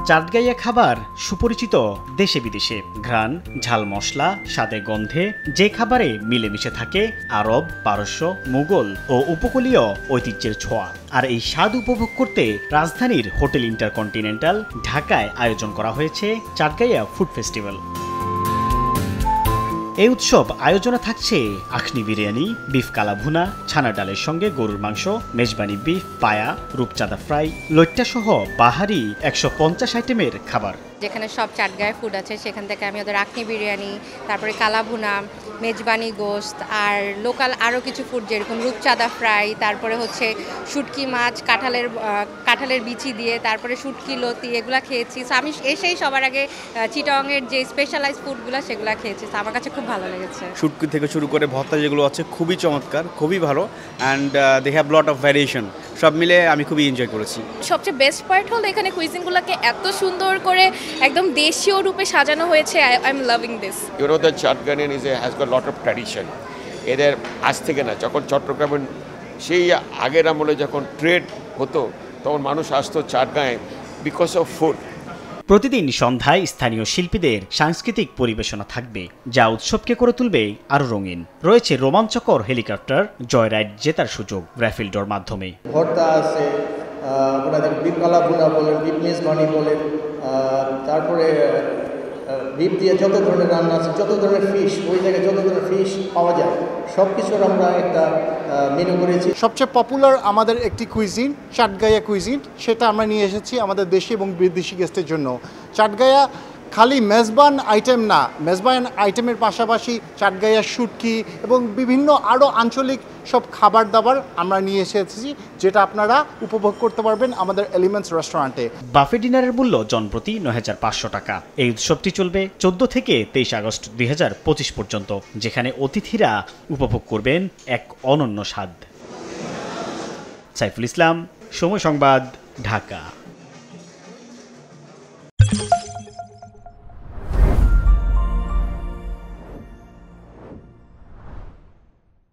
চাটগাইয়া খাবার সুপরিচিত দেশে বিদেশে। ঘ্রাণ, ঝাল মশলা, স্বাদে গন্ধে যে খাবারে মিলেমিশে থাকে আরব, পারস্য, মুঘল ও উপকূলীয় ঐতিহ্যের ছোঁয়া। আর এই স্বাদ উপভোগ করতে রাজধানীর হোটেল ইন্টারকন্টিনেন্টাল ঢাকায় আয়োজন করা হয়েছে চাটগাইয়া ফুড ফেস্টিভ্যাল। এই উৎসব আয়োজনে থাকছে আখনি বিরিয়ানি, বিফ কালাভুনা, ছানা ডালের সঙ্গে গরুর মাংস, মেজবানি বিফ, পায়া, রূপচাঁদা ফ্রাই, লইট্টা সহ বাহারি 150 আইটেমের খাবার। যেখানে সব চাটগাঁয়ের ফুড আছে সেখান থেকে আমি ওদের আখনি বিরিয়ানি, তারপরে কালাভুনা, মেজবানি গোশত আর লোকাল আরও কিছু ফুড যেরকম রূপচাঁদা ফ্রাই, তারপরে হচ্ছে শুটকি মাছ কাঁঠালের বিচি দিয়ে, তারপরে শুটকি লতি, এগুলো খেয়েছি। সো আমি এসেই সবার আগে চিটাগংয়ের যে স্পেশালাইজ ফুডগুলো সেগুলো খেয়েছি। তো আমার কাছে খুব ভালো লেগেছে। শুটকি থেকে শুরু করে ভর্তা যেগুলো আছে খুবই চমৎকার, খুবই ভালো, and they have lot of variation. সব মিলে আমি খুবই এনজয় করেছি। সবচেয়ে বেস্ট পার্ট হলো এখানে কুইজিনগুলোকে এত সুন্দর করে একদম দেশীয় রূপে সাজানো হয়েছে। I am loving this. You know that Chatgayan has got lot of tradition. এদের আজ থেকে না, যখন চট্টগ্রামের সেই আগের আমলে যখন ট্রেড হতো তখন মানুষ আসতো চাটগাঁয়ে বিকজ অফ ফুড। প্রতিদিন সন্ধ্যায় স্থানীয় শিল্পীদের সাংস্কৃতিক পরিবেশনা থাকবে, যা উৎসবকে করে তুলবে আরো রঙিন। রয়েছে রোমাঞ্চকর হেলিকপ্টার জয়রাইড জেতার সুযোগ র্যাফেল ড্রর মাধ্যমে। ভর্তা আছে, আপনাদের বিফ কালাভুনা বলেন, বিফ মেজবানি বলেন, তারপরে বিফ দিয়ে যত ধরনের রান্না আছে, যত ধরনের ফিশ, ওই জায়গায় যত ধরনের ফিশ পাওয়া যায় সব কিছুর আমরা একটা মেনু করেছি। সবচেয়ে পপুলার আমাদের একটি কুইজিন চাটগাইয়া কুইজিন, সেটা আমরা নিয়ে এসেছি আমাদের দেশি এবং বিদেশি গেস্টের জন্য। চাটগাইয়া খালি মেজবান আইটেম না, মেজবান আইটেমের পাশাপাশি চাটগাইয়া শুটকি এবং বিভিন্ন আরও আঞ্চলিক সব খাবার দাবার আমরা নিয়ে এসেছি, যেটা আপনারা উপভোগ করতে পারবেন আমাদের এলিমেন্টস রেস্টুরেন্টে। বাফে ডিনারের মূল্য জনপ্রতি ৯৫০০ টাকা। এই উৎসবটি চলবে 14 থেকে 23 আগস্ট 2025 পর্যন্ত, যেখানে অতিথিরা উপভোগ করবেন এক অনন্য স্বাদ। সাইফুল ইসলাম, সময় সংবাদ, ঢাকা।